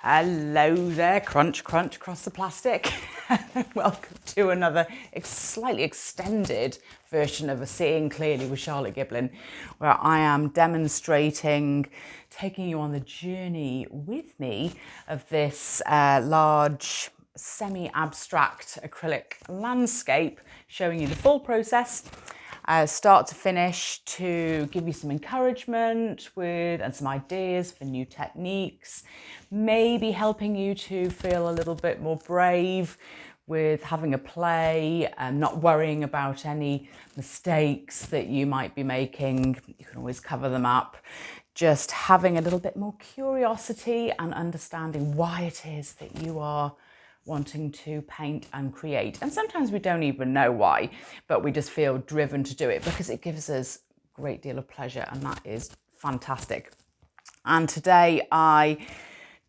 Hello there, crunch, crunch across the plastic. Welcome to another slightly extended version of A Seeing Clearly with Charlotte Giblin, where I am demonstrating, taking you on the journey with me of this large semi-abstract acrylic landscape, showing you the full process. Start to finish, to give you some encouragement and some ideas for new techniques, maybe helping you to feel a little bit more brave with having a play and not worrying about any mistakes that you might be making. You can always cover them up. Just having a little bit more curiosity and understanding why it is that you are wanting to paint and create. And sometimes we don't even know why, but we just feel driven to do it because it gives us a great deal of pleasure, and that is fantastic. And today I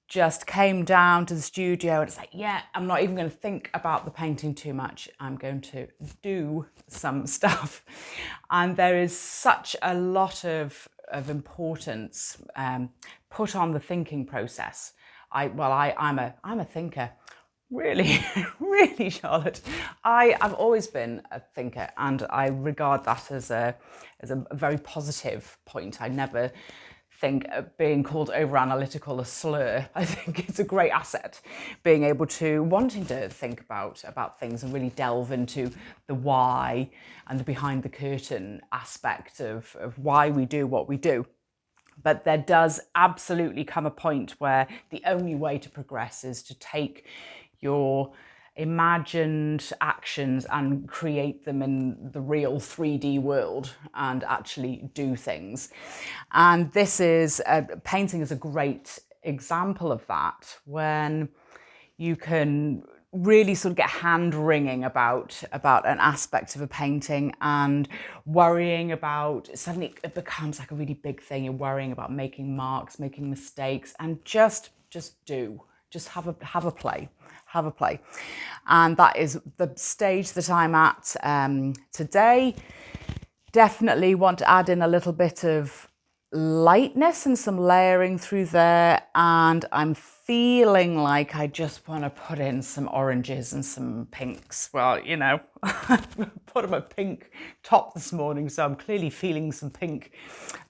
just came down to the studio and it's like, yeah, I'm not even going to think about the painting too much. I'm going to do some stuff. And there is such a lot of importance put on the thinking process. I'm a thinker. Really, really, Charlotte. I've always been a thinker, and I regard that as a very positive point. I never think being called over-analytical a slur. I think it's a great asset, being able to wanting to think about things and really delve into the why and the behind the curtain aspect of why we do what we do. But there does absolutely come a point where the only way to progress is to take your imagined actions and create them in the real 3D world and actually do things. And this is, painting is a great example of that, when you can really sort of get hand-wringing about an aspect of a painting and worrying about, suddenly it becomes like a really big thing. You're worrying about making marks, making mistakes, and just have a play. Have a play. And that is the stage that I'm at today. Definitely want to add in a little bit of lightness and some layering through there, and I'm feeling like I just want to put in some oranges and some pinks. Well, you know, I put on a pink top this morning, so I'm clearly feeling some pink.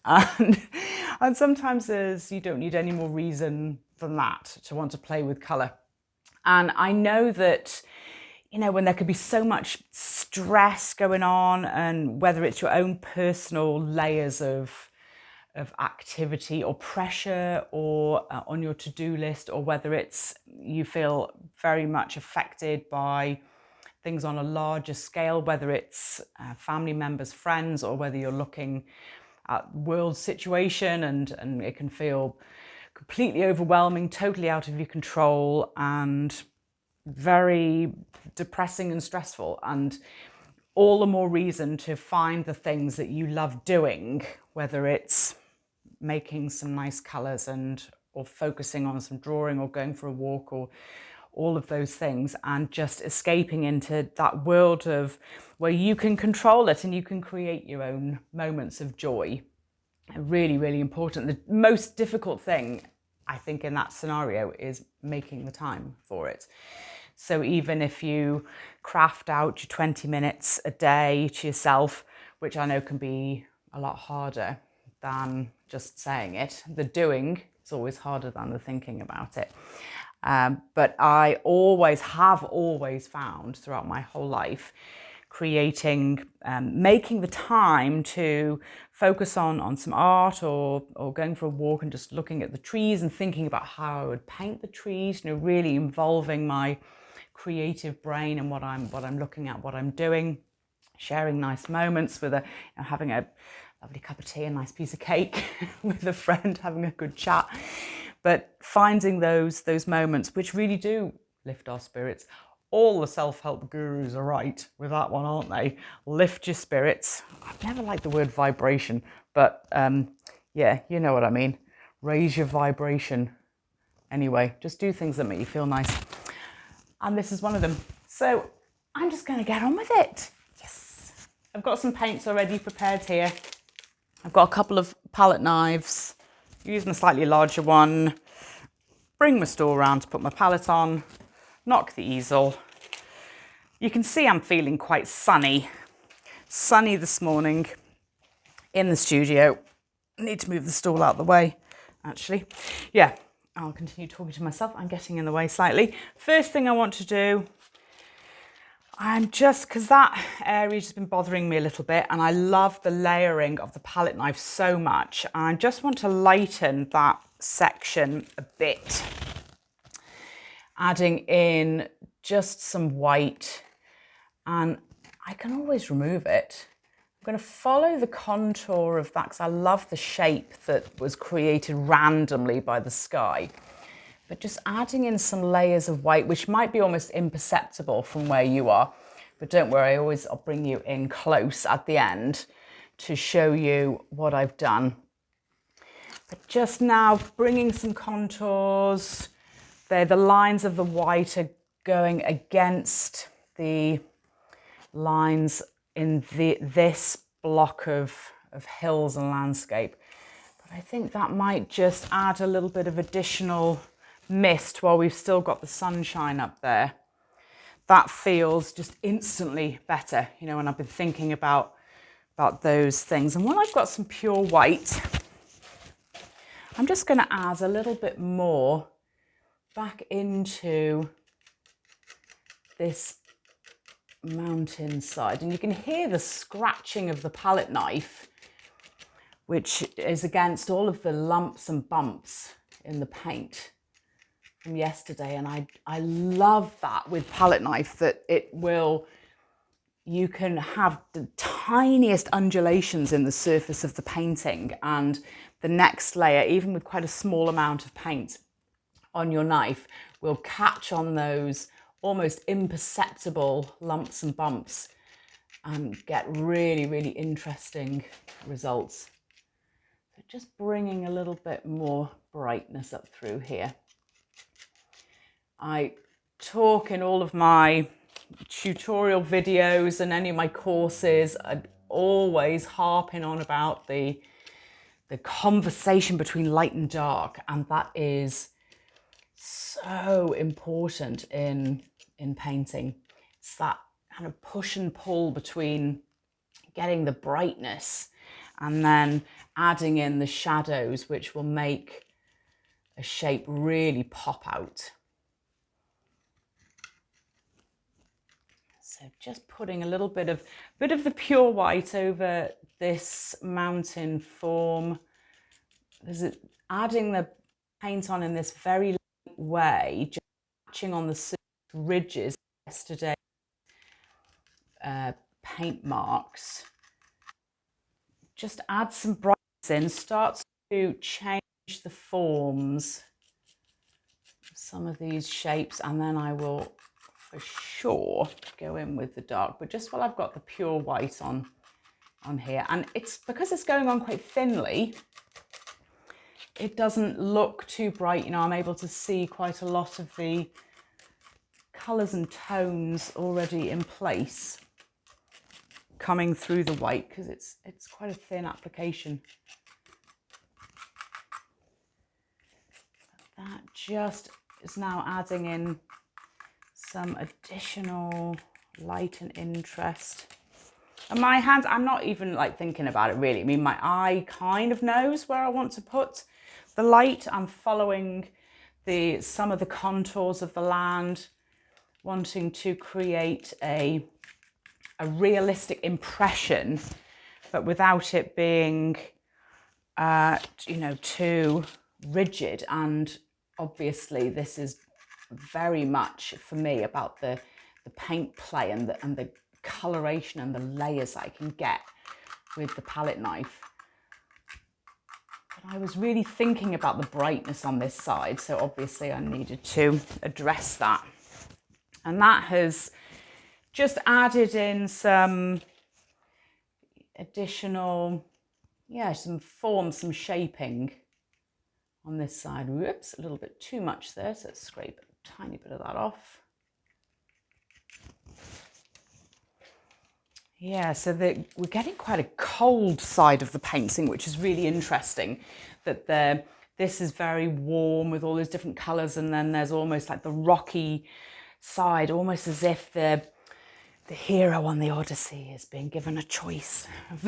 And sometimes you don't need any more reason than that to want to play with colour. And I know that, you know, when there could be so much stress going on, and whether it's your own personal layers of activity or pressure, or on your to-do list, or whether it's you feel very much affected by things on a larger scale, whether it's family members, friends, or whether you're looking at world situation and it can feel completely overwhelming, totally out of your control, and very depressing and stressful. And all the more reason to find the things that you love doing, whether it's making some nice colours or focusing on some drawing or going for a walk or all of those things, and just escaping into that world of where you can control it and you can create your own moments of joy. Really, really important. The most difficult thing, I think, in that scenario is making the time for it. So even if you craft out your 20 minutes a day to yourself, which I know can be a lot harder than just saying it, the doing is always harder than the thinking about it. But I have always found throughout my whole life, creating, making the time to focus on some art or going for a walk and just looking at the trees and thinking about how I would paint the trees, you know, really involving my creative brain and what I'm looking at, what I'm doing, sharing nice moments with having a lovely cup of tea, a nice piece of cake with a friend, having a good chat. But finding those moments which really do lift our spirits. All the self-help gurus are right with that one, aren't they? Lift your spirits. I've never liked the word vibration, but yeah, you know what I mean. Raise your vibration. Anyway, just do things that make you feel nice. And this is one of them. So I'm just going to get on with it. Yes. I've got some paints already prepared here. I've got a couple of palette knives, using a slightly larger one. bring my stool around to put my palette on, knock the easel. You can see I'm feeling quite sunny this morning in the studio. I need to move the stool out of the way, actually. Yeah, I'll continue talking to myself. I'm getting in the way slightly. First thing I want to do, because that area's just been bothering me a little bit, and I love the layering of the palette knife so much. I just want to lighten that section a bit, adding in just some white, and I can always remove it. I'm going to follow the contour of that because I love the shape that was created randomly by the sky. But just adding in some layers of white, which might be almost imperceptible from where you are. But don't worry, I'll bring you in close at the end to show you what I've done. But just now bringing some contours. There, the lines of the white are going against the lines in this block of hills and landscape. But I think that might just add a little bit of additional mist while we've still got the sunshine up there. That feels just instantly better, you know, when I've been thinking about those things. And when I've got some pure white, I'm just going to add a little bit more back into this mountainside. And you can hear the scratching of the palette knife, which is against all of the lumps and bumps in the paint from yesterday. And I love that with palette knife, that you can have the tiniest undulations in the surface of the painting, and the next layer, even with quite a small amount of paint on your knife, will catch on those almost imperceptible lumps and bumps and get really, really interesting results. So just bringing a little bit more brightness up through here. I talk in all of my tutorial videos and any of my courses, I'd always harping on about the conversation between light and dark, and that is so important in painting. It's that kind of push and pull between getting the brightness and then adding in the shadows, which will make a shape really pop out. So just putting a little bit of the pure white over this mountain form. Adding the paint on in this very light way, just catching on the ridges of yesterday's paint marks. Just add some brightness in, starts to change the forms of some of these shapes, and then I will for sure go in with the dark. But just while I've got the pure white on here, and it's because it's going on quite thinly, it doesn't look too bright. You know, I'm able to see quite a lot of the colours and tones already in place coming through the white, because it's quite a thin application. That just is now adding in some additional light and interest. And my hands, I'm not even like thinking about it really. I mean, my eye kind of knows where I want to put the light. I'm following some of the contours of the land, wanting to create a realistic impression, but without it being, you know, too rigid. And obviously this is very much for me about the paint play and the coloration and the layers I can get with the palette knife. But I was really thinking about the brightness on this side, so obviously I needed to address that. And that has just added in some additional, some form, some shaping on this side. Whoops, a little bit too much there, so let's scrape a tiny bit of that off. Yeah, so we're getting quite a cold side of the painting, which is really interesting, that This is very warm with all those different colours, and then there's almost like the rocky side, almost as if the hero on the Odyssey is being given a choice of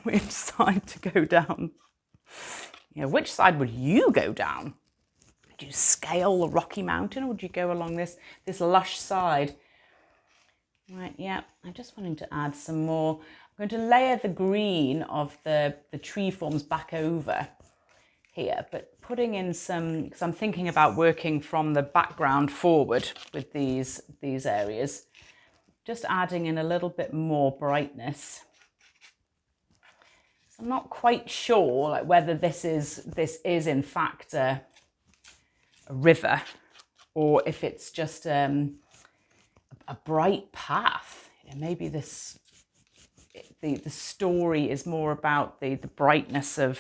which side to go down. You know, which side would you go down? Would you scale the Rocky Mountain, or would you go along this lush side? Right, yeah, I'm just wanting to add some more. I'm going to layer the green of the tree forms back over here, but putting in some, because I'm thinking about working from the background forward with these areas, just adding in a little bit more brightness. So I'm not quite sure like whether this is in fact a river, or if it's just a bright path. You know, maybe the story is more about the brightness of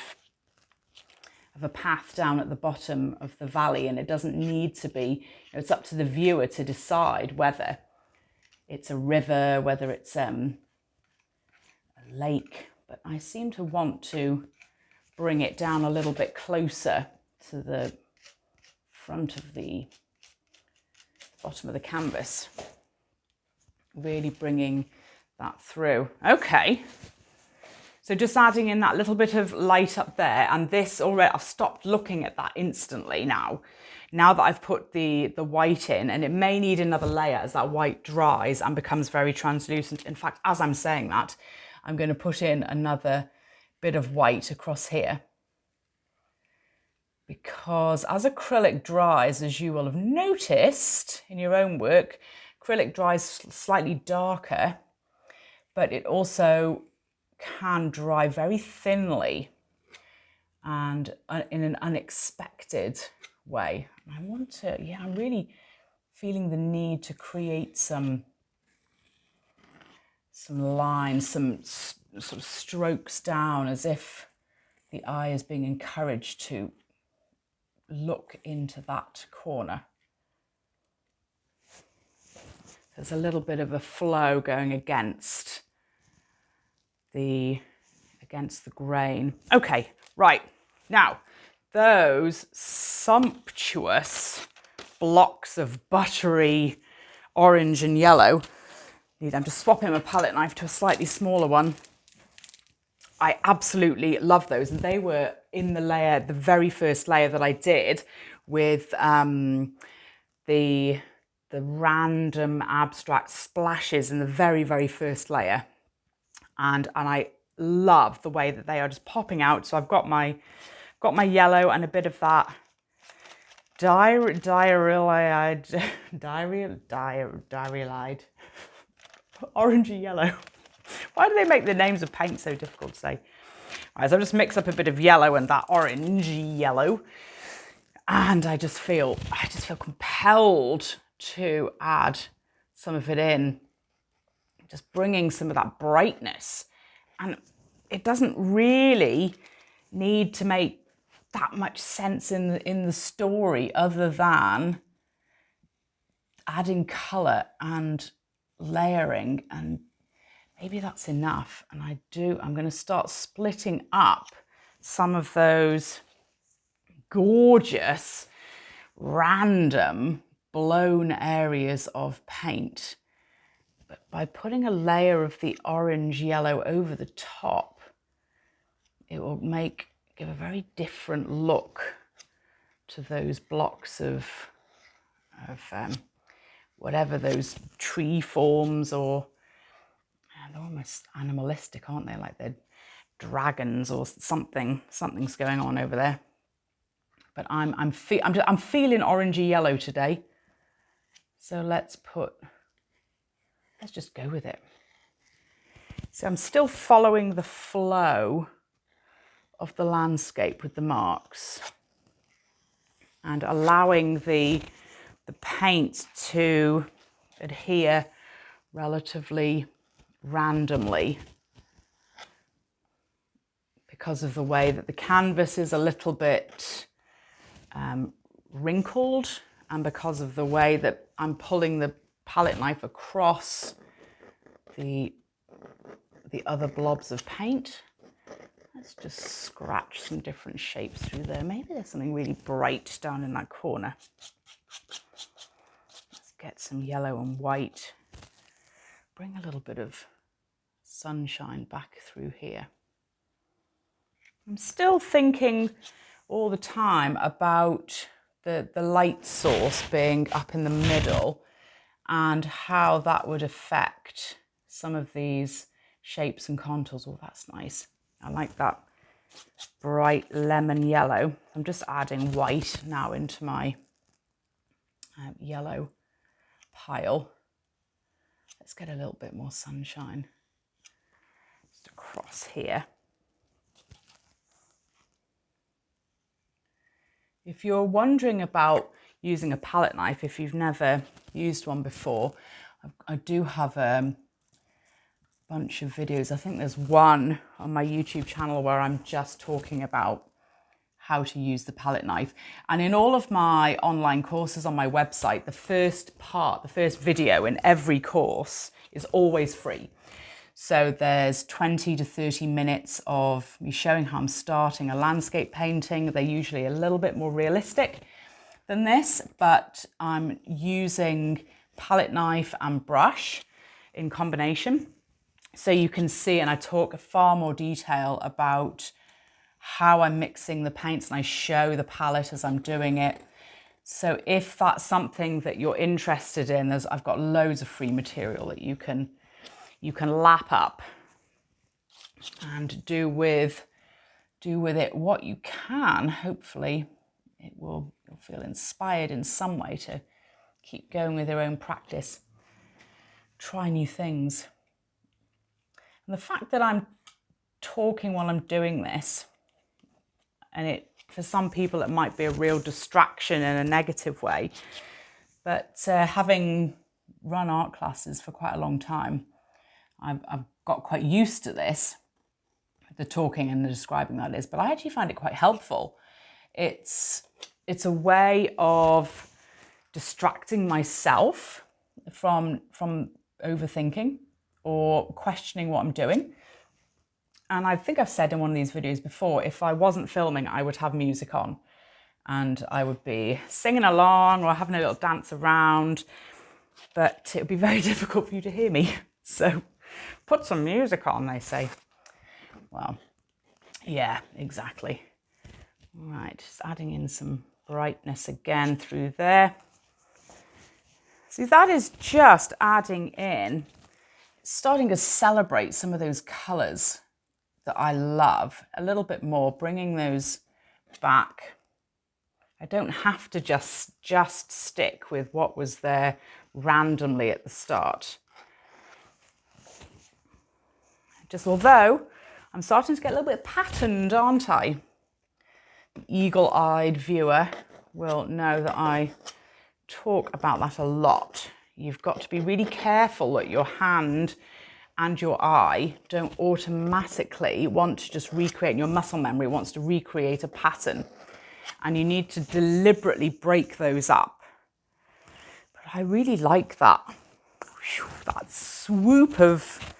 a path down at the bottom of the valley, and it doesn't need to be, you know, it's up to the viewer to decide whether it's a river, whether it's a lake. But I seem to want to bring it down a little bit closer to the front of the bottom of the canvas, really bringing that through. Okay, so just adding in that little bit of light up there, and this already, I've stopped looking at that instantly now that I've put the white in, and it may need another layer as that white dries and becomes very translucent. In fact, as I'm saying that, I'm going to put in another bit of white across here, because as acrylic dries, as you will have noticed in your own work, acrylic dries slightly darker, but it also can dry very thinly and in an unexpected way. I want to, yeah, I'm really feeling the need to create some lines, some sort of strokes down, as if the eye is being encouraged to look into that corner. There's a little bit of a flow going against the grain. Okay, right. Now, those sumptuous blocks of buttery orange and yellow, I'm just swapping my palette knife to a slightly smaller one. I absolutely love those, and they were in the layer, the very first layer that I did with the random abstract splashes in the very, very first layer. And I love the way that they are just popping out. So I've got my yellow and a bit of that diarylide orangey yellow. Why do they make the names of paint so difficult to say? Right, so I'll just mix up a bit of yellow and that orangey yellow, and I just feel compelled to add some of it in, just bringing some of that brightness. And it doesn't really need to make that much sense in the story, other than adding colour and layering, and maybe that's enough. And I'm going to start splitting up some of those gorgeous random blown areas of paint, but by putting a layer of the orange yellow over the top, it will give a very different look to those blocks of whatever those tree forms, or they're almost animalistic, aren't they? Like they're dragons or something's going on over there. But I'm feeling orangey yellow today. So let's just go with it. So I'm still following the flow of the landscape with the marks, and allowing the paint to adhere relatively randomly, because of the way that the canvas is a little bit wrinkled, and because of the way that I'm pulling the palette knife across the other blobs of paint. Let's just scratch some different shapes through there. Maybe there's something really bright down in that corner. Let's get some yellow and white. Bring a little bit of sunshine back through here. I'm still thinking all the time about the light source being up in the middle and how that would affect some of these shapes and contours. Oh, that's nice. I like that bright lemon yellow. I'm just adding white now into my yellow pile. Let's get a little bit more sunshine just across here. If you're wondering about using a palette knife, if you've never used one before, I do have a bunch of videos. I think there's one on my YouTube channel where I'm just talking about how to use the palette knife. And in all of my online courses on my website, the first video in every course is always free. So there's 20 to 30 minutes of me showing how I'm starting a landscape painting. They're usually a little bit more realistic than this, but I'm using palette knife and brush in combination. So you can see, and I talk far more detail about how I'm mixing the paints, and I show the palette as I'm doing it. So if that's something that you're interested in, I've got loads of free material that you can lap up and do with it what you can. Hopefully you'll feel inspired in some way to keep going with your own practice, try new things. And the fact that I'm talking while I'm doing this, and for some people it might be a real distraction in a negative way, but having run art classes for quite a long time, I've got quite used to this, the talking and the describing that is, but I actually find it quite helpful. It's a way of distracting myself from overthinking or questioning what I'm doing. And I think I've said in one of these videos before, if I wasn't filming, I would have music on and I would be singing along or having a little dance around, but it would be very difficult for you to hear me. So put some music on, they say. Well, yeah, exactly. All right, just adding in some brightness again through there. See, that is just adding in, starting to celebrate some of those colours that I love a little bit more, bringing those back. I don't have to just stick with what was there randomly at the start. Just although I'm starting to get a little bit patterned, aren't I? The eagle-eyed viewer will know that I talk about that a lot. You've got to be really careful that your hand and your eye don't automatically want to just recreate, your muscle memory wants to recreate a pattern. And you need to deliberately break those up. But I really like that. That swoop of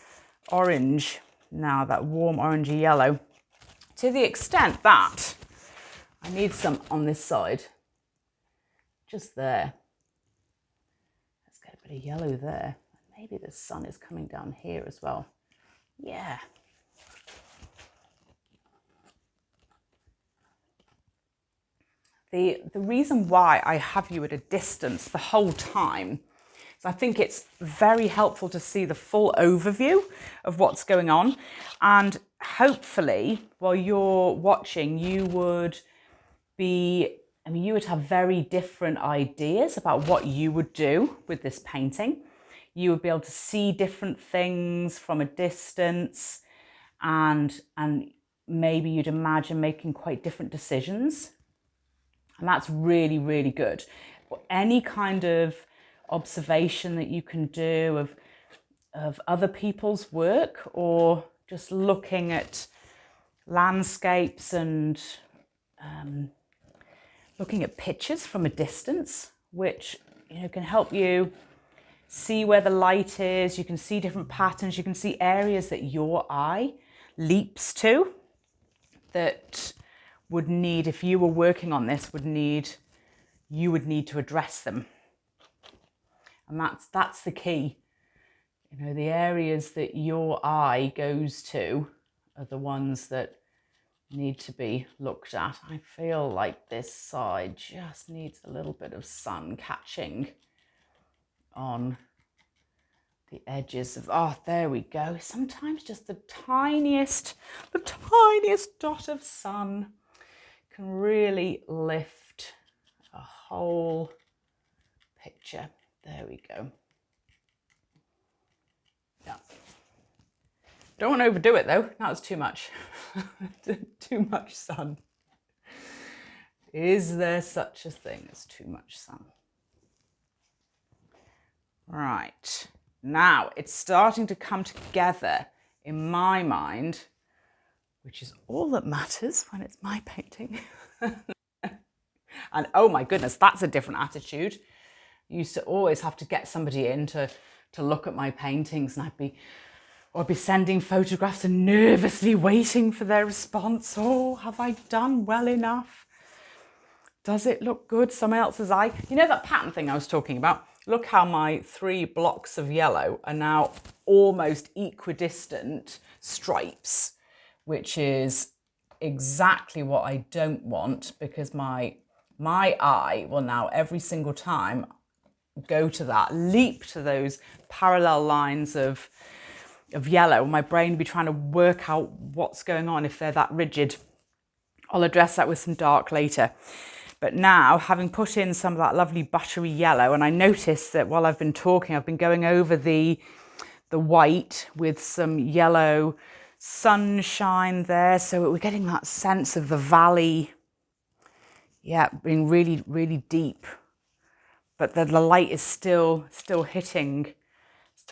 orange, now that warm orangey yellow, to the extent that I need some on this side, just there. Let's get a bit of yellow there. Maybe the sun is coming down here as well. Yeah. The reason why I have you at a distance the whole time is I think it's very helpful to see the full overview of what's going on. And hopefully, while you're watching, you would have very different ideas about what you would do with this painting. You would be able to see different things from a distance, and maybe you'd imagine making quite different decisions. And that's really, really good. Any kind of observation that you can do of other people's work, or just looking at landscapes and looking at pictures from a distance, which can help you see where the light is. You can see different patterns. You can see areas that your eye leaps to. that would need, if you were working on this, you would need to address them. And that's the key. You know, the areas that your eye goes to are the ones that need to be looked at. I feel like this side just needs a little bit of sun catching on the edges of, oh, there we go. Sometimes just the tiniest dot of sun can really lift a whole picture. There we go. Yeah. Don't want to overdo it though. That was too much. Too much sun. Is there such a thing as too much sun? Right. Now it's starting to come together in my mind, which is all that matters when it's my painting. And oh my goodness, that's a different attitude. I used to always have to get somebody in to look at my paintings, and I'd be sending photographs and nervously waiting for their response. Oh, have I done well enough? Does it look good? Someone else's eye. You know that pattern thing I was talking about? Look how my 3 blocks of yellow are now almost equidistant stripes, which is exactly what I don't want, because my eye will now every single time go to that, leap to those parallel lines of yellow. My brain will be trying to work out what's going on if they're that rigid. I'll address that with some dark later. But now, having put in some of that lovely buttery yellow, and I noticed that while I've been talking, I've been going over the white with some yellow sunshine there. So we're getting that sense of the valley, yeah, being really, really deep. But the light is still hitting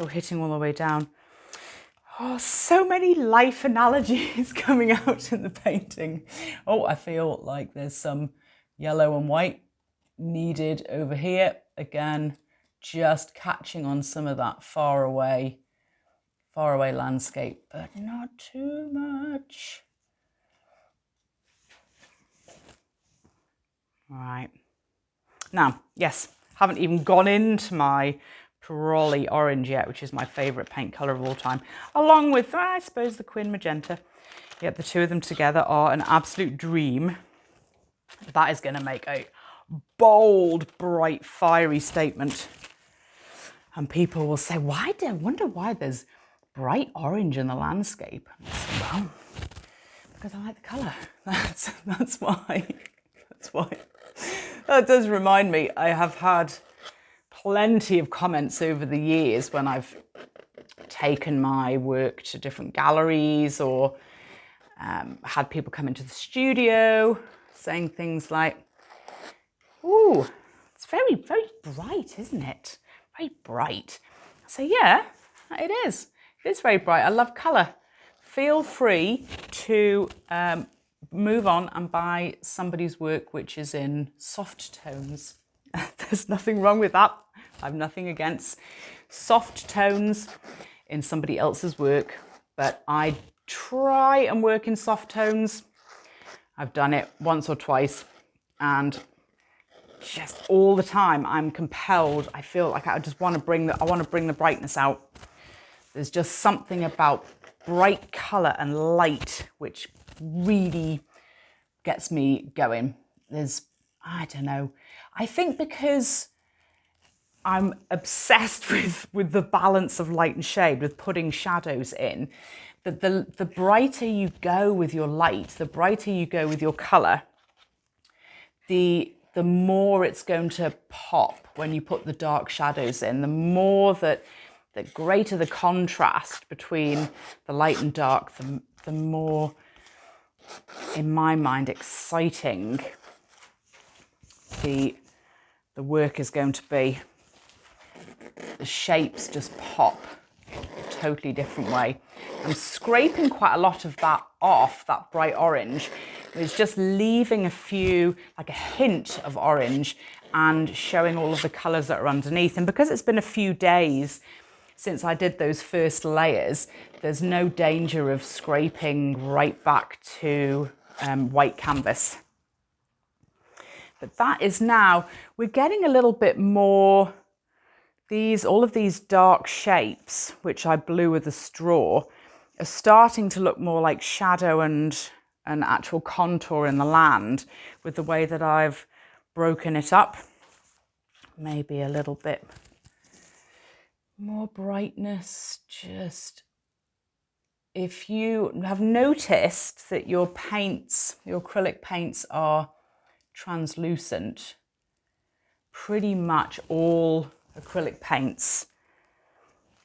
all the way down. Oh, so many life analogies coming out in the painting. Oh, I feel like there's some yellow and white needed over here. Again, just catching on some of that far away landscape, but not too much. All right. Now, yes, haven't even gone into my Prolly Orange yet, which is my favourite paint colour of all time, along with, I suppose, the Quin Magenta. Yep, the two of them together are an absolute dream. That is going to make a bold, bright, fiery statement. And people will say, I wonder why there's bright orange in the landscape. And I say, well, because I like the colour. That's why. That's why. That does remind me, I have had plenty of comments over the years when I've taken my work to different galleries or had people come into the studio saying things like, "Ooh, it's very, very bright, isn't it? Very bright." I say, yeah, it is. It is very bright. I love colour. Feel free to move on and buy somebody's work which is in soft tones. There's nothing wrong with that. I have nothing against soft tones in somebody else's work, but I try and work in soft tones. I've done it once or twice, and just all the time I'm compelled. I feel like I just want to bring the brightness out. There's just something about bright colour and light which really gets me going. I don't know. I think because I'm obsessed with the balance of light and shade, with putting shadows in, that the brighter you go with your light, the brighter you go with your colour, the more it's going to pop when you put the dark shadows in, the greater the contrast between the light and dark, the more, in my mind, exciting the work is going to be. The shapes just pop a totally different way. I'm scraping quite a lot of that off, that bright orange. It's just leaving a few, like a hint of orange, and showing all of the colours that are underneath. And because it's been a few days since I did those first layers, there's no danger of scraping right back to white canvas. But that is now, we're getting a little bit more, all of these dark shapes, which I blew with the straw, are starting to look more like shadow and an actual contour in the land with the way that I've broken it up. Maybe a little bit more brightness. Just, if you have noticed that your paints, your acrylic paints are translucent, pretty much all acrylic paints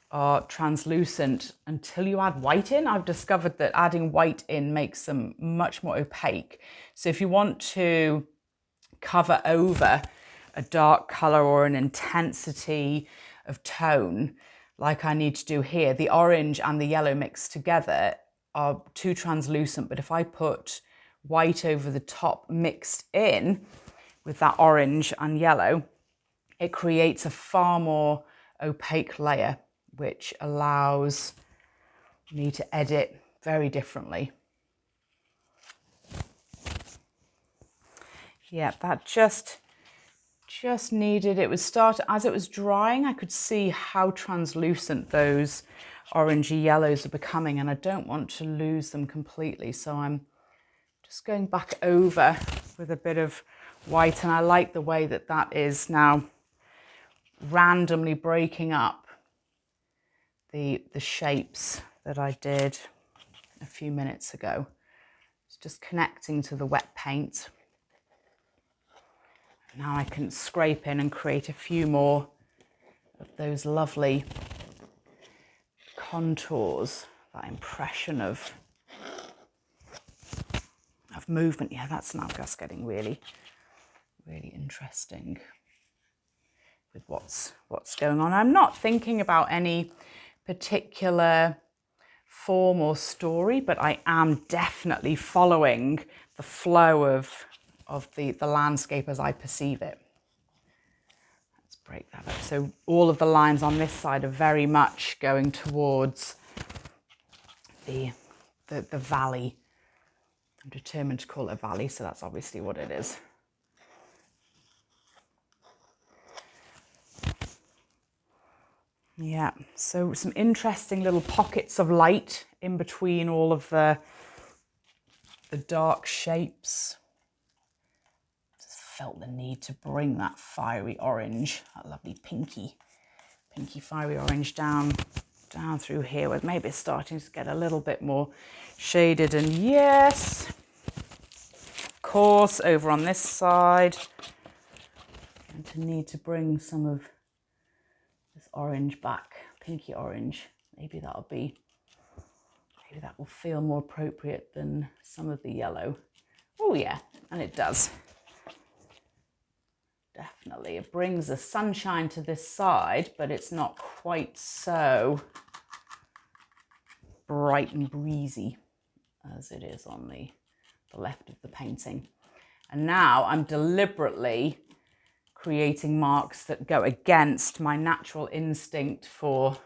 are translucent until you add white in. I've discovered that adding white in makes them much more opaque. So if you want to cover over a dark color or an intensity of tone, like I need to do here, the orange and the yellow mixed together are too translucent. But if I put white over the top mixed in with that orange and yellow, it creates a far more opaque layer, which allows me to edit very differently. Yeah, that just needed, it was as it was drying, I could see how translucent those orangey yellows are becoming, and I don't want to lose them completely. So I'm just going back over with a bit of white, and I like the way that that is now randomly breaking up the shapes that I did a few minutes ago. It's just connecting to the wet paint. Now I can scrape in and create a few more of those lovely contours, that impression of movement. Yeah, that's now just getting really, really interesting with what's going on. I'm not thinking about any particular form or story, but I am definitely following the flow of the landscape as I perceive it. Let's break that up. So all of the lines on this side are very much going towards the valley. I'm determined to call it a valley, so that's obviously what it is. Yeah, so some interesting little pockets of light in between all of the dark shapes. Just felt the need to bring that fiery orange, that lovely pinky fiery orange down through here, with maybe it's starting to get a little bit more shaded. And yes, of course, over on this side, I'm going to need to bring some of this orange back, pinky orange. Maybe that will feel more appropriate than some of the yellow. Oh yeah, and it does. Definitely, it brings the sunshine to this side, but it's not quite so bright and breezy as it is on the left of the painting. And now I'm deliberately creating marks that go against my natural instinct for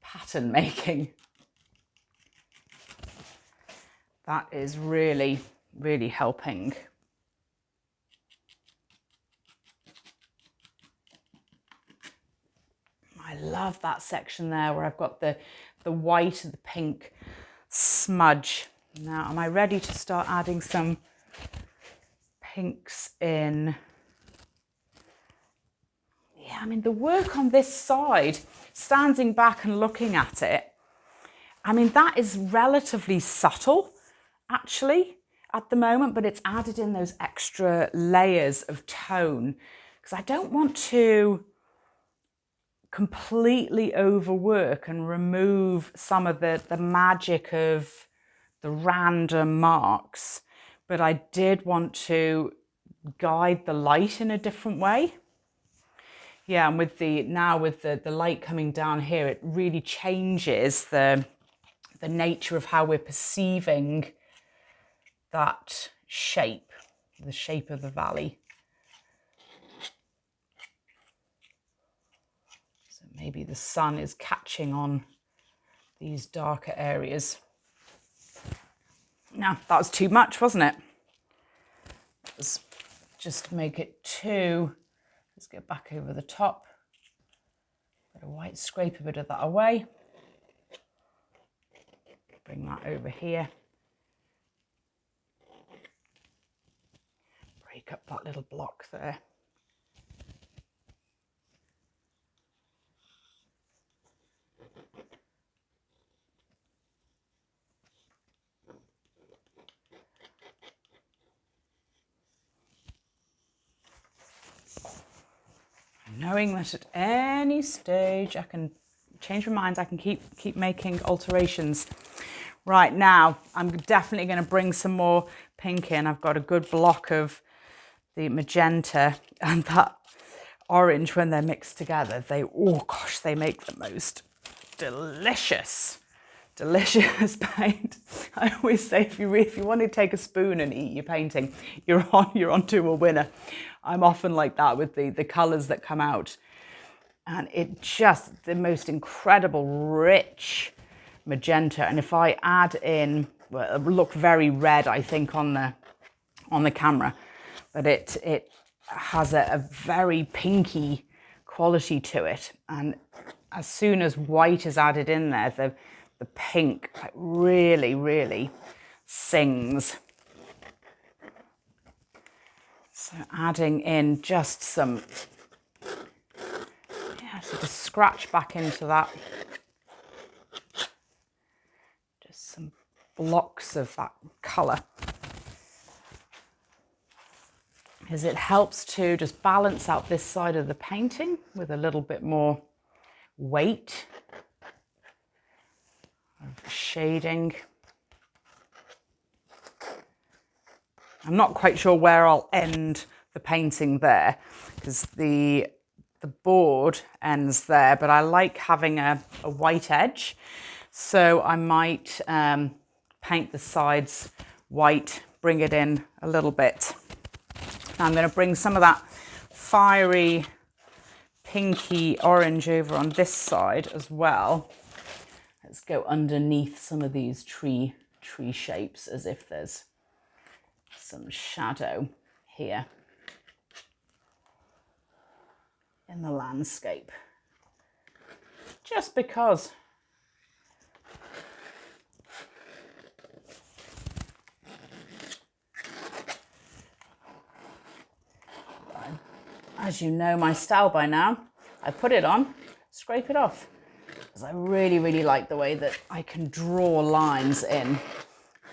pattern making. That is really, really helping. I love that section there where I've got the white and the pink smudge. Now, am I ready to start adding some pinks in? Yeah, I mean, the work on this side, standing back and looking at it, I mean, that is relatively subtle, actually, at the moment, but it's added in those extra layers of tone because I don't want to completely overwork and remove some of the magic of the random marks, but I did want to guide the light in a different way. Yeah, and with the light coming down here, it really changes the nature of how we're perceiving that shape, the shape of the valley. So maybe the sun is catching on these darker areas. Now, that was too much, wasn't it? Let's just make it two. Let's get back over the top. Bit of white, scrape a bit of that away. Bring that over here. Break up that little block there. Knowing that at any stage I can change my mind, I can keep making alterations. Right, now I'm definitely going to bring some more pink in. I've got a good block of the magenta and that orange. When they're mixed together, oh gosh, they make the most delicious paint. I always say if you want to take a spoon and eat your painting, you're onto a winner. I'm often like that with the colours that come out, and it just the most incredible rich magenta. And if I add in, well, it'll look very red, I think, on the camera, but it has a very pinky quality to it. And as soon as white is added in there, the pink really sings. So adding in just some, so just scratch back into that. Just some blocks of that colour. Because it helps to just balance out this side of the painting with a little bit more weight of shading. I'm not quite sure where I'll end the painting there, because the board ends there, but I like having a white edge, so I might paint the sides white, bring it in a little bit. Now I'm going to bring some of that fiery pinky orange over on this side as well. Let's go underneath some of these tree shapes, as if there's some shadow here in the landscape, just because. As you know my style by now, I put it on, scrape it off, because I really like the way that I can draw lines in.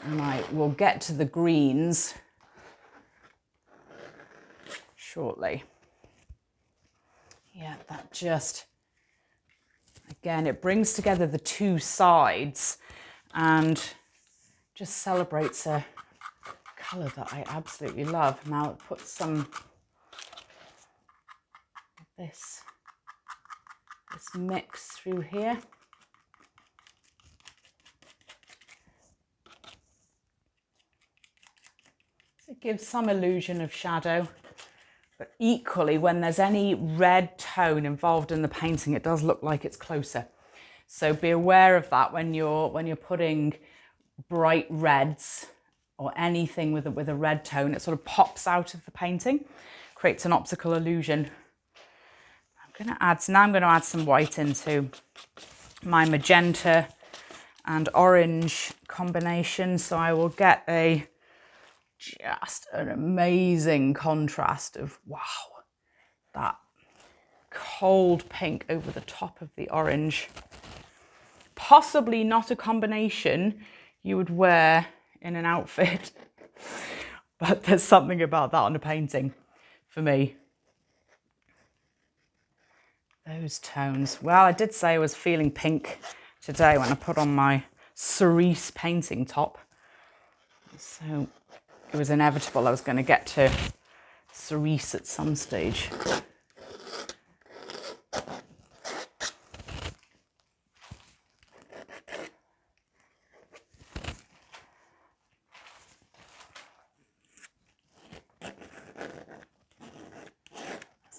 And I will get to the greens shortly. Yeah, that just, again, it brings together the two sides and just celebrates a colour that I absolutely love. Now it puts some of this mix through here. It gives some illusion of shadow, but equally when there's any red tone involved in the painting, it does look like it's closer. So be aware of that when you're putting bright reds or anything with a red tone. It sort of pops out of the painting, creates an optical illusion. Now I'm going to add some white into my magenta and orange combination, so I will get just an amazing contrast of, wow, that cold pink over the top of the orange. Possibly not a combination you would wear in an outfit, but there's something about that on a painting for me. Those tones. Well, I did say I was feeling pink today when I put on my cerise painting top, so it was inevitable I was going to get to cerise at some stage.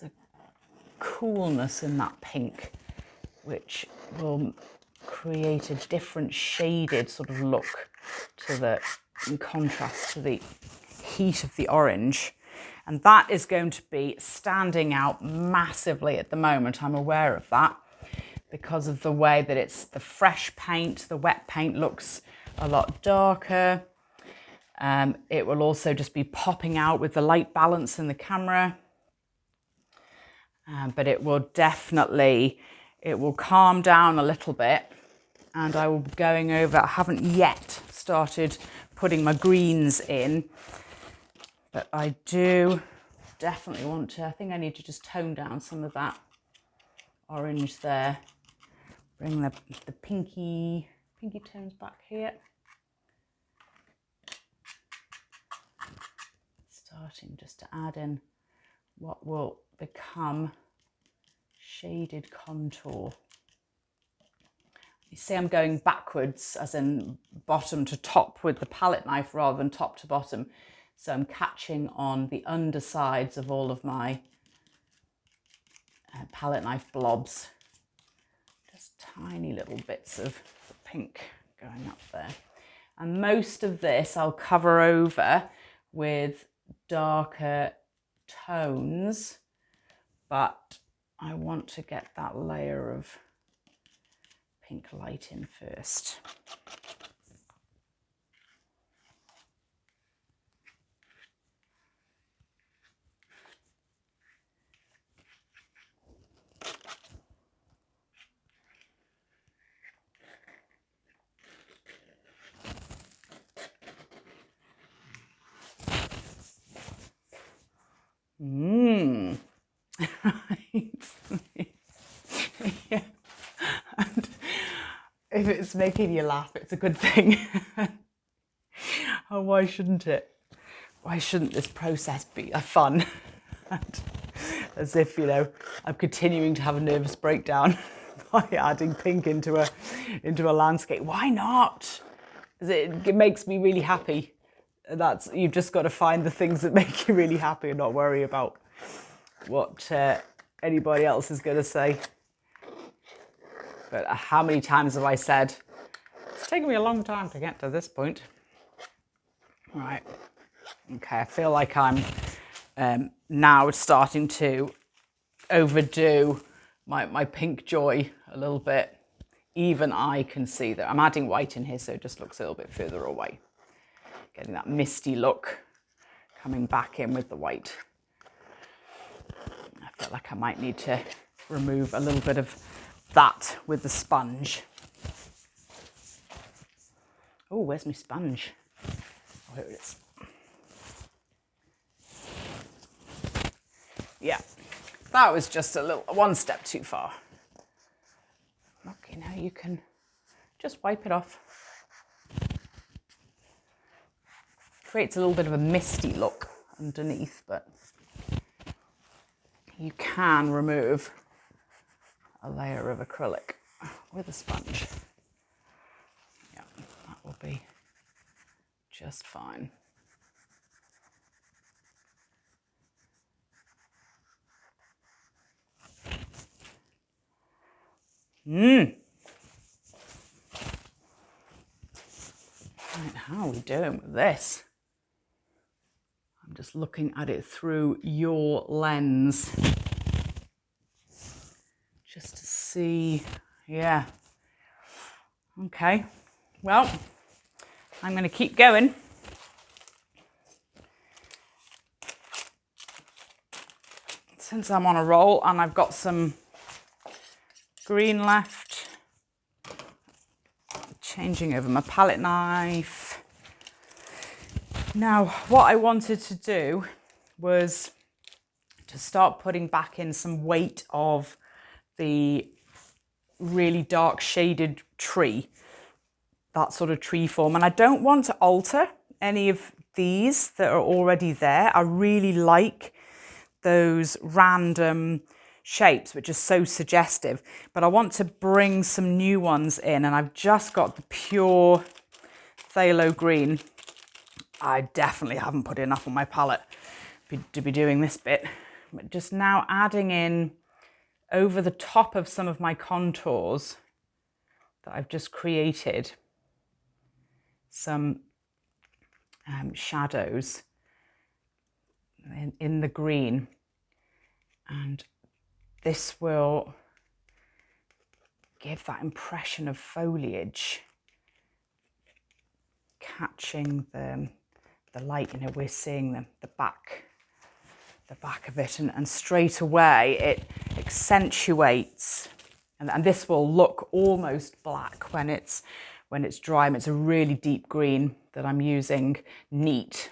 There's a coolness in that pink, which will create a different shaded sort of look to the in contrast to the heat of the orange. And that is going to be standing out massively at the moment. I'm aware of that because of the way that it's the fresh paint. The wet paint looks a lot darker. It will also just be popping out with the light balance in the camera. But it will definitely, it will calm down a little bit. And I will be going over, I haven't yet started putting my greens in, but I do definitely want to, I think I need to just tone down some of that orange there. Bring the pinky tones back here. Starting just to add in what will become shaded contour. You see I'm going backwards, as in bottom to top with the palette knife rather than top to bottom. So I'm catching on the undersides of all of my palette knife blobs. Just tiny little bits of pink going up there. And most of this I'll cover over with darker tones, but I want to get that layer of pink light in first. Right. Yeah. And if it's making you laugh, it's a good thing. Oh, why shouldn't it? Why shouldn't this process be fun? And as if, you know, I'm continuing to have a nervous breakdown by adding pink into a landscape. Why not? It makes me really happy. You've just got to find the things that make you really happy and not worry about what anybody else is going to say. But how many times have I said, it's taken me a long time to get to this point. Right. Okay, I feel like I'm now starting to overdo my pink joy a little bit. Even I can see that I'm adding white in here, so it just looks a little bit further away. Getting that misty look coming back in with the white. I feel like I might need to remove a little bit of that with the sponge. Oh, where's my sponge? Oh, here it is. Yeah, that was just one step too far. Okay, now you can just wipe it off. Creates a little bit of a misty look underneath, but you can remove a layer of acrylic with a sponge. Yeah, that will be just fine. Right, how are we doing with this? I'm just looking at it through your lens. Just to see, yeah. Okay, well, I'm going to keep going. Since I'm on a roll and I've got some green left, changing over my palette knife. Now, what I wanted to do was to start putting back in some weight of the really dark shaded tree, that sort of tree form. And I don't want to alter any of these that are already there. I really like those random shapes, which are so suggestive, but I want to bring some new ones in. And I've just got the pure phthalo green. I definitely haven't put enough on my palette to be doing this bit, but just now adding in over the top of some of my contours that I've just created some shadows in the green, and this will give that impression of foliage catching the light. You know, we're seeing the back of it, and straight away it accentuates, and this will look almost black when it's dry. And it's a really deep green that I'm using, neat.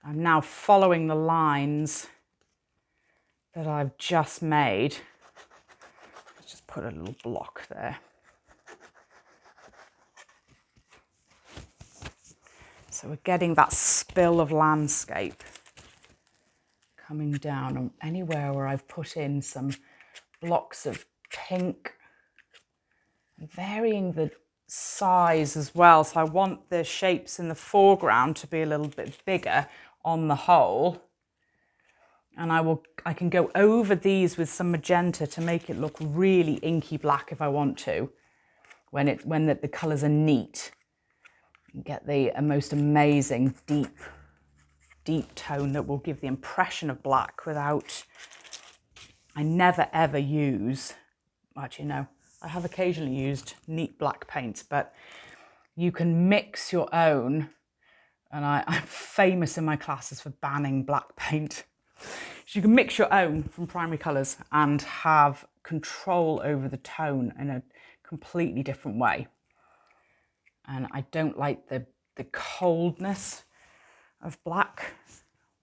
I'm now following the lines that I've just made. Let's just put a little block there. So we're getting that spill of landscape coming down, and anywhere where I've put in some blocks of pink, varying the size as well. So I want the shapes in the foreground to be a little bit bigger on the whole. And I can go over these with some magenta to make it look really inky black if I want to, when the colours are neat. You get the most amazing deep tone that will give the impression of black without, I never ever use, actually no, I have occasionally used neat black paint, but you can mix your own, and I'm famous in my classes for banning black paint. So you can mix your own from primary colours and have control over the tone in a completely different way. And I don't like the coldness of black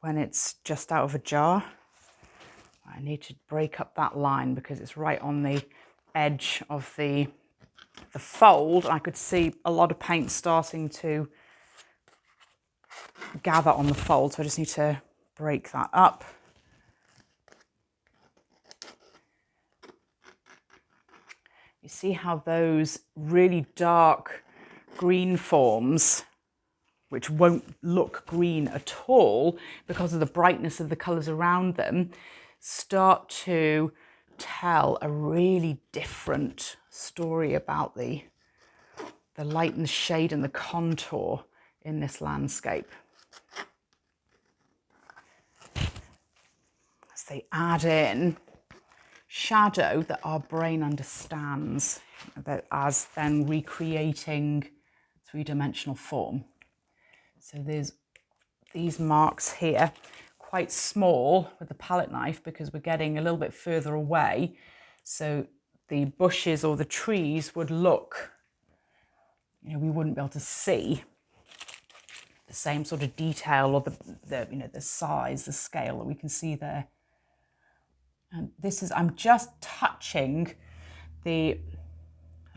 when it's just out of a jar. I need to break up that line because it's right on the edge of the fold. I could see a lot of paint starting to gather on the fold, so I just need to break that up. You see how those really dark green forms, which won't look green at all because of the brightness of the colours around them, start to tell a really different story about the light and the shade and the contour in this landscape. As they add in shadow that our brain understands as then recreating three-dimensional form. So there's these marks here, quite small with the palette knife because we're getting a little bit further away. So the bushes or the trees would look, you know, we wouldn't be able to see the same sort of detail or the size, the scale that we can see there. And this is, I'm just touching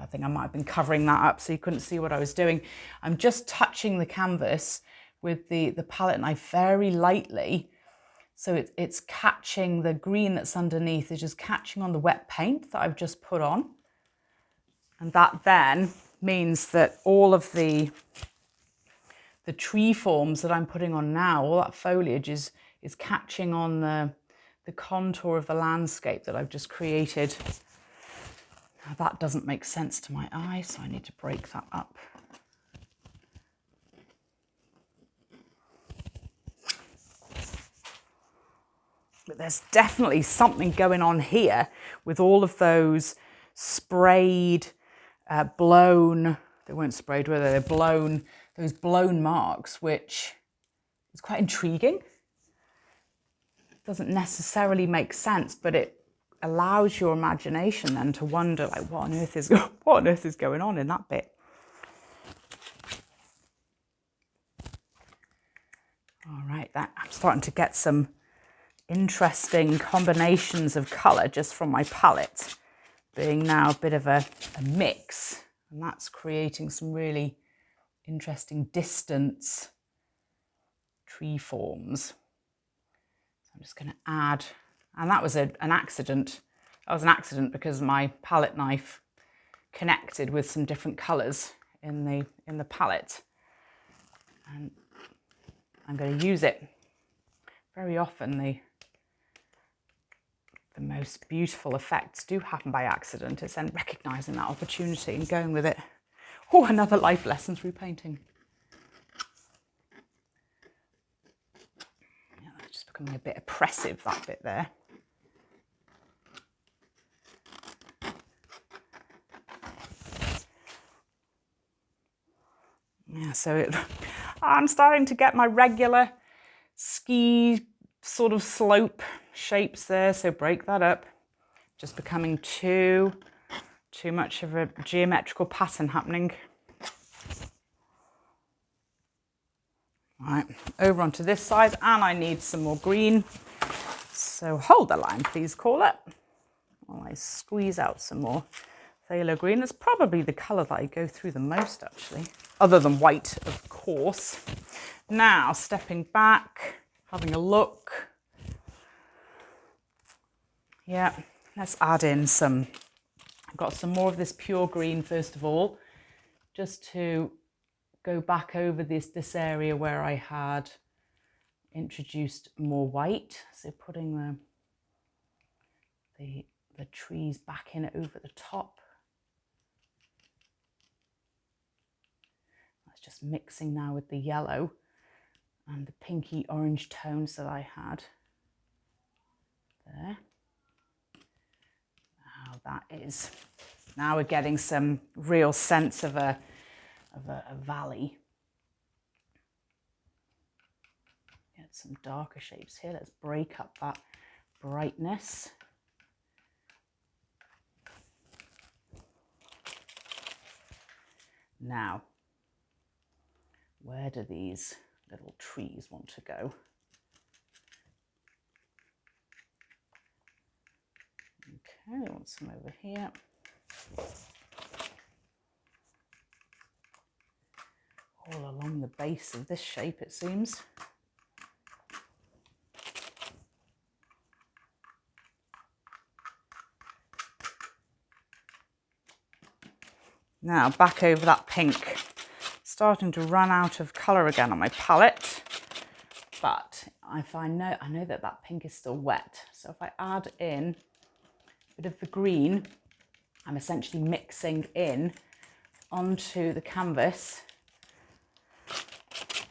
I think I might have been covering that up so you couldn't see what I was doing. I'm just touching the canvas with the palette knife very lightly. So it's catching the green that's underneath, is just catching on the wet paint that I've just put on. And that then means that all of the tree forms that I'm putting on now, all that foliage is catching on the contour of the landscape that I've just created. Now that doesn't make sense to my eye, so I need to break that up. But there's definitely something going on here with all of those sprayed, blown, they weren't sprayed, were they? They're blown, those blown marks, which is quite intriguing. Doesn't necessarily make sense, but it allows your imagination then to wonder, like, what on earth is going on in that bit. All right, I'm starting to get some interesting combinations of colour just from my palette, being now a bit of a mix, and that's creating some really interesting distance tree forms. I'm just going to add, and that was an accident. That was an accident because my palette knife connected with some different colours in the palette, and I'm going to use it. Very often the most beautiful effects do happen by accident. It's then recognising that opportunity and going with it. Oh, another life lesson through painting. becoming a bit oppressive, that bit there. Yeah, so I'm starting to get my regular ski sort of slope shapes there, so break that up. Just becoming too much of a geometrical pattern happening. Right, over onto this side, and I need some more green. So hold the line, please, Caller, while I squeeze out some more phthalo green. That's probably the colour that I go through the most, actually, other than white, of course. Now, stepping back, having a look. Yeah, let's add in some, I've got some more of this pure green, first of all, just to go back over this area where I had introduced more white. So putting the trees back in over the top. That's just mixing now with the yellow and the pinky orange tones that I had there. Now that is, now we're getting some real sense of a valley. Get some darker shapes here. Let's break up that brightness. Now, where do these little trees want to go? Okay, I want some over here. All along the base of this shape, it seems. Now back over that pink. Starting to run out of colour again on my palette, but I know that pink is still wet. So if I add in a bit of the green, I'm essentially mixing in onto the canvas,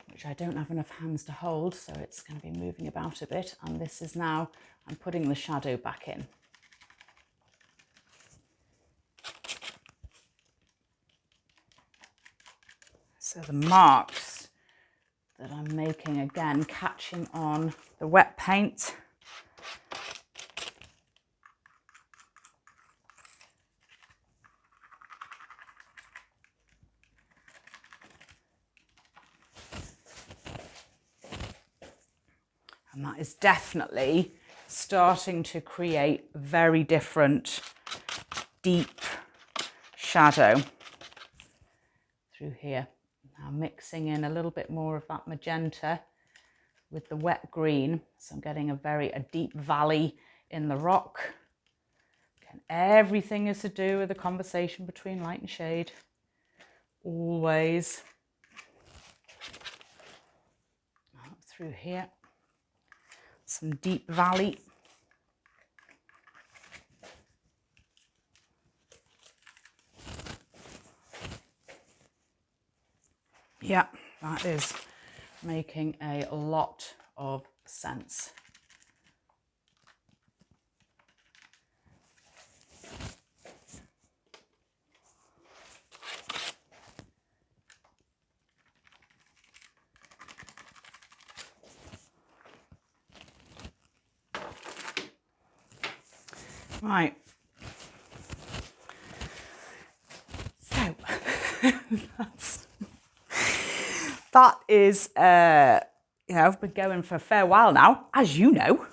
which I don't have enough hands to hold, so it's going to be moving about a bit. And this is now, I'm putting the shadow back in. So the marks that I'm making, again, catching on the wet paint. And that is definitely starting to create very different, deep shadow through here. Now mixing in a little bit more of that magenta with the wet green. So I'm getting a deep valley in the rock. Again, everything is to do with the conversation between light and shade. Always. Up through here. Some deep valley. Yeah, that is making a lot of sense. Right. So that is, I've been going for a fair while now, as you know,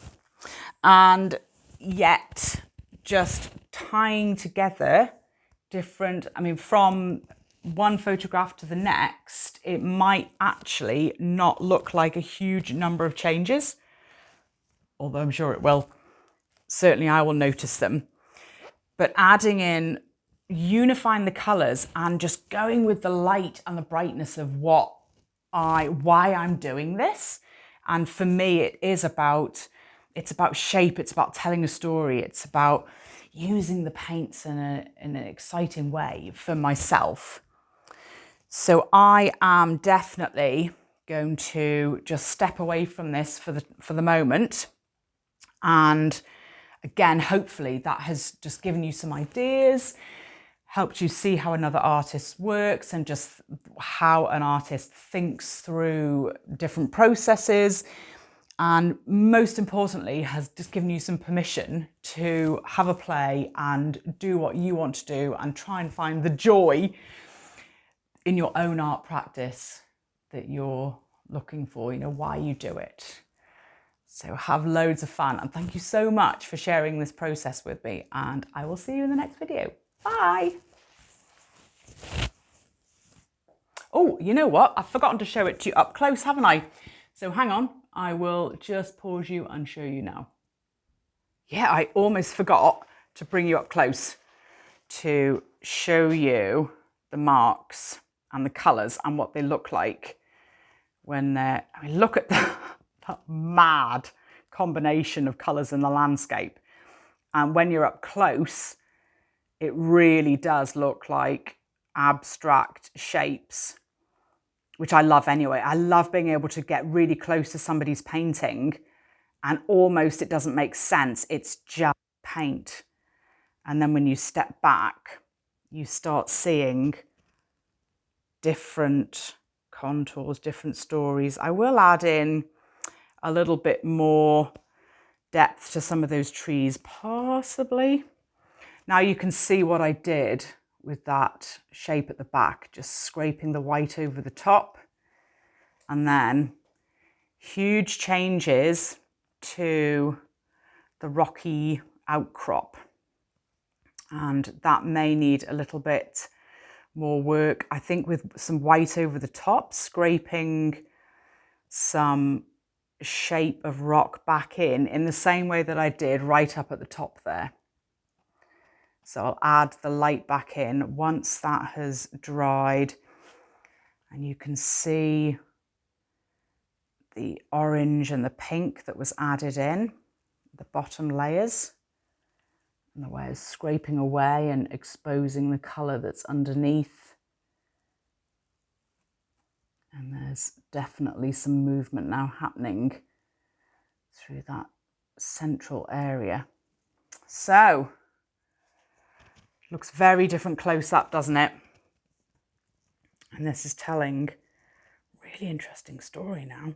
and yet just tying together different, from one photograph to the next, it might actually not look like a huge number of changes, although I'm sure it will. Certainly I will notice them. But adding in, unifying the colours and just going with the light and the brightness of why I'm doing this. And for me, it's about shape, it's about telling a story, it's about using the paints in an exciting way for myself. So I am definitely going to just step away from this for the moment. And again, hopefully that has just given you some ideas, helped you see how another artist works and just how an artist thinks through different processes. And most importantly, has just given you some permission to have a play and do what you want to do and try and find the joy in your own art practice that you're looking for, you know, why you do it. So have loads of fun, and thank you so much for sharing this process with me, and I will see you in the next video. Bye. Oh, you know what? I've forgotten to show it to you up close, haven't I? So hang on, I will just pause you and show you now. Yeah, I almost forgot to bring you up close to show you the marks and the colours and what they look like when they're, I mean, look at that mad combination of colours in the landscape. And when you're up close, it really does look like abstract shapes, which I love anyway. I love being able to get really close to somebody's painting and almost it doesn't make sense. It's just paint. And then when you step back, you start seeing different contours, different stories. I will add in a little bit more depth to some of those trees, possibly. Now you can see what I did with that shape at the back, just scraping the white over the top, and then huge changes to the rocky outcrop. And that may need a little bit more work, I think, with some white over the top, scraping some shape of rock back in the same way that I did right up at the top there. So I'll add the light back in once that has dried, and you can see the orange and the pink that was added in the bottom layers, and the way it's scraping away and exposing the colour that's underneath. And there's definitely some movement now happening through that central area. So, looks very different close up, doesn't it? And this is telling a really interesting story now.